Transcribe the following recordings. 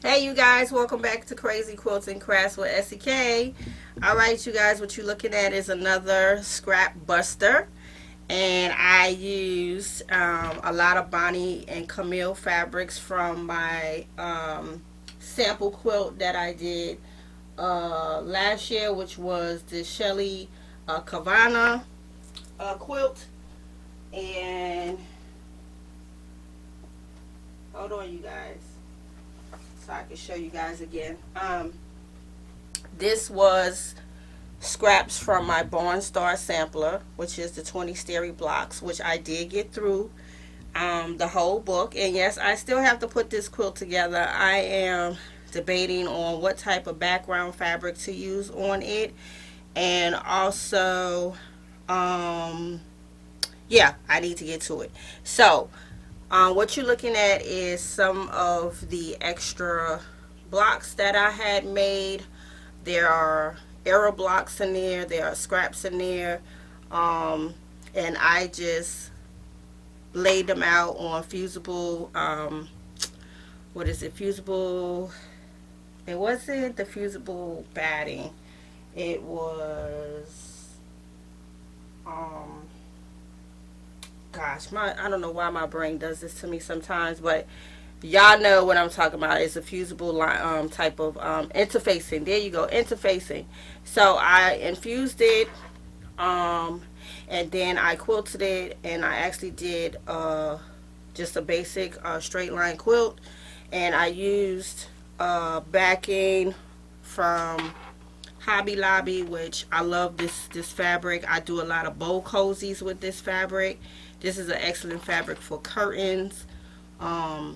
Hey you guys, welcome back to Crazy Quilts and Crafts with SEK. Alright you guys, what you're looking at is another scrap buster. And I used a lot of Bonnie and Camille fabrics from my sample quilt that I did last year, which was the Shelly Kavana quilt. And hold on you guys, so I can show you guys again. This was scraps from my Barn Star sampler, which is the 20 Steri blocks, which I did get through the whole book. And yes, I still have to put this quilt together. I am debating on what type of background fabric to use on it, and also yeah, I need to get to it. So what you're looking at is some of the extra blocks that I had made. There are arrow blocks in there are scraps in there, and I just laid them out on fusible, what is it, fusible, it wasn't the fusible batting, it was, gosh, I don't know why my brain does this to me sometimes, but y'all know what I'm talking about. It's a fusible type of interfacing. There you go, interfacing. So I infused it, and then I quilted it, and I actually did just a basic straight line quilt, and I used backing from Hobby Lobby, which I love this fabric. I do a lot of bow cozies with this fabric. This is an excellent fabric for curtains, pot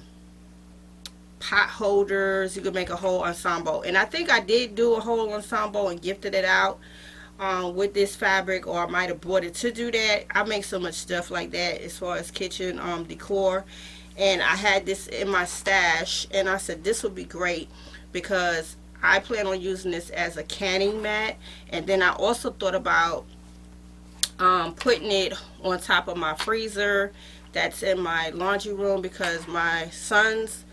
holders. You can make a whole ensemble, and I think I did do a whole ensemble and gifted it out with this fabric, or I might have bought it to do that. I make so much stuff like that as far as kitchen decor, and I had this in my stash, and I said this would be great because I plan on using this as a canning mat. And then I also thought about putting it on top of my freezer that's in my laundry room, because my sons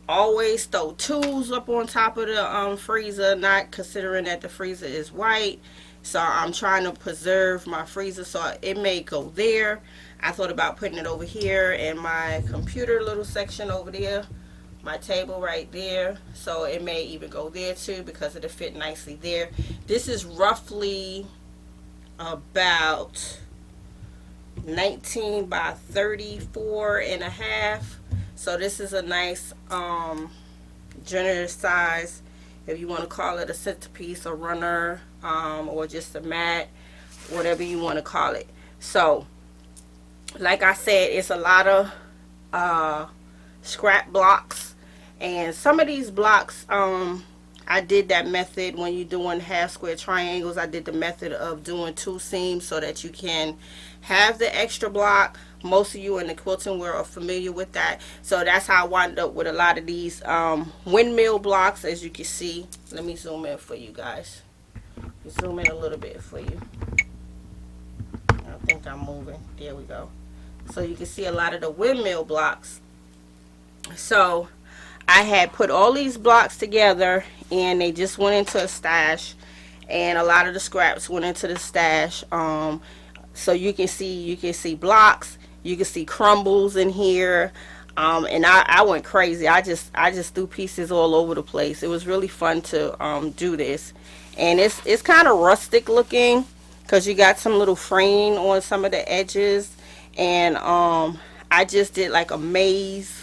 always throw tools up on top of the freezer, not considering that the freezer is white. So I'm trying to preserve my freezer, so it may go there. I thought about putting it over here in my computer little section over there, my table right there, so it may even go there too because it'll fit nicely there. This is roughly about 19 by 34 and a half. So this is a nice generous size, if you want to call it a centerpiece, a runner, or just a mat, whatever you want to call it. So like I said, it's a lot of scrap blocks, and some of these blocks I did that method when you're doing half square triangles. I did the method of doing 2 seams so that you can have the extra block. Most of you in the quilting world are familiar with that. So that's how I wound up with a lot of these windmill blocks, as you can see. Let me zoom in for you guys. Zoom in a little bit for you. I think I'm moving. There we go. So you can see a lot of the windmill blocks. So I had put all these blocks together, and they just went into a stash, and a lot of the scraps went into the stash. So you can see blocks, you can see crumbles in here, and I went crazy. I just threw pieces all over the place. It was really fun to do this, and it's kind of rustic looking because you got some little fraying on some of the edges, and I just did like a maze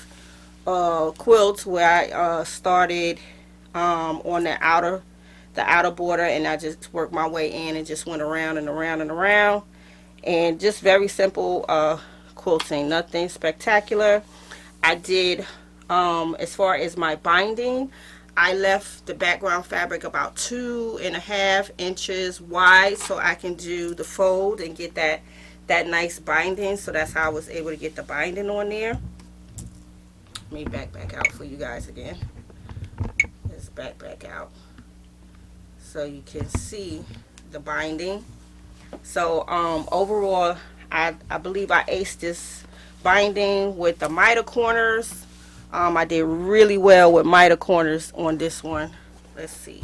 quilt where I started on the outer border, and I just worked my way in and just went around and around and around, and just very simple quilting, nothing spectacular. I did as far as my binding, I left the background fabric about 2.5 inches wide so I can do the fold and get that nice binding. So that's how I was able to get the binding on there. Let me back out for you guys again. Let's back out so you can see the binding. So overall, I believe I aced this binding with the miter corners I did really well with miter corners on this one. Let's see.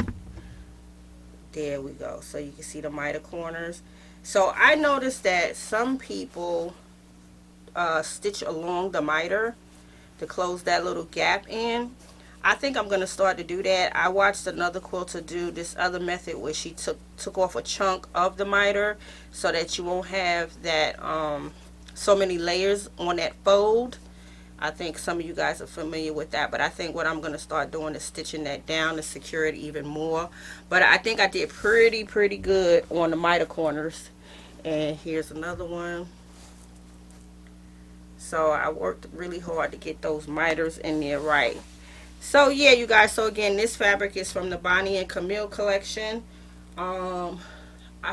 There we go. So you can see the miter corners. So I noticed that some people stitch along the miter to close that little gap in. I think I'm going to start to do that. I watched another quilter do this other method where she took off a chunk of the miter so that you won't have that so many layers on that fold. I think some of you guys are familiar with that, but I think what I'm going to start doing is stitching that down to secure it even more. But I think I did pretty good on the miter corners. And here's another one. So I worked really hard to get those miters in there right. So yeah, you guys, so again, this fabric is from the Bonnie and Camille collection. I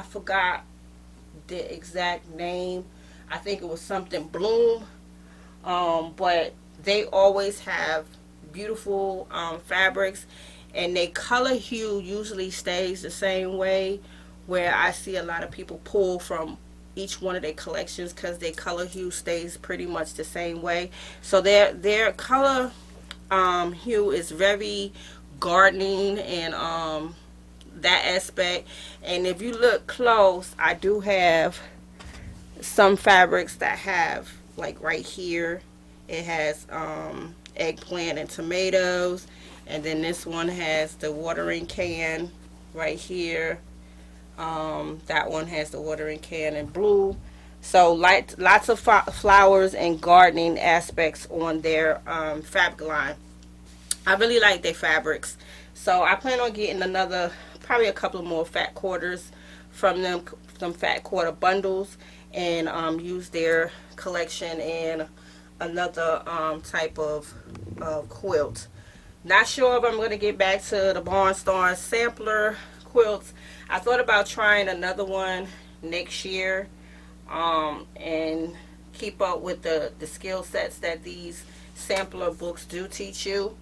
forgot the exact name. I think it was something Bloom. But they always have beautiful fabrics, and their color hue usually stays the same way, where I see a lot of people pull from each one of their collections because their color hue stays pretty much the same way. So their color hue is very gardening and that aspect. And if you look close, I do have some fabrics that have, like right here, it has eggplant and tomatoes, and then this one has the watering can right here. That one has the watering can in blue. So lots of flowers and gardening aspects on their fabric line. I really like their fabrics, so I plan on getting probably a couple of more fat quarters from them, some fat quarter bundles, and use their collection in another type of quilt. Not sure if I'm going to get back to the Barnstorm sampler quilts. I thought about trying another one next year and keep up with the skill sets that these sampler books do teach you.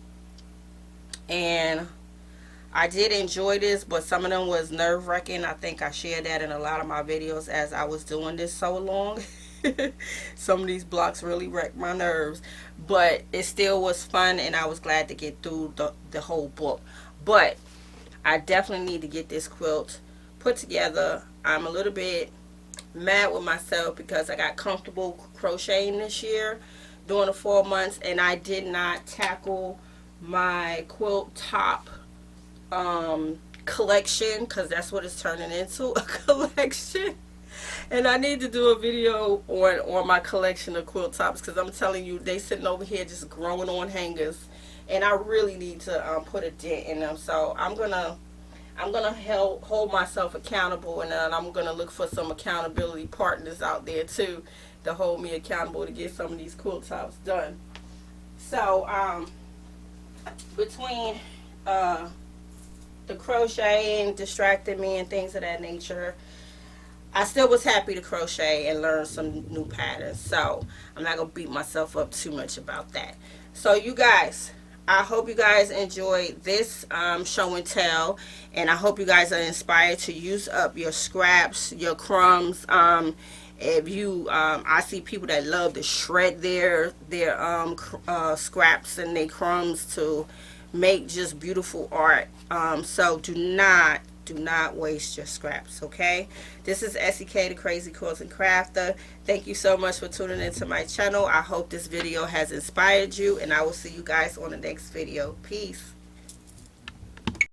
And I did enjoy this, but some of them was nerve-wracking. I think I shared that in a lot of my videos as I was doing this so long. Some of these blocks really wrecked my nerves, but it still was fun, and I was glad to get through the whole book. But I definitely need to get this quilt put together. I'm a little bit mad with myself because I got comfortable crocheting this year during the 4 months, and I did not tackle my quilt top collection, because that's what it's turning into, a collection. And I need to do a video on my collection of quilt tops, because I'm telling you, they sitting over here just growing on hangers, and I really need to put a dent in them. So I'm gonna hold myself accountable, and then I'm gonna look for some accountability partners out there too to hold me accountable to get some of these quilt tops done. So between the crocheting distracted me and things of that nature, I still was happy to crochet and learn some new patterns. So I'm not going to beat myself up too much about that. So you guys, I hope you guys enjoyed this show and tell, and I hope you guys are inspired to use up your scraps, your crumbs. If you I see people that love to shred their scraps and their crumbs to make just beautiful art. So do not waste your scraps, okay? This is SEK, the Crazy Quilts and Crafter. Thank you so much for tuning into my channel. I hope this video has inspired you, and I will see you guys on the next video. Peace.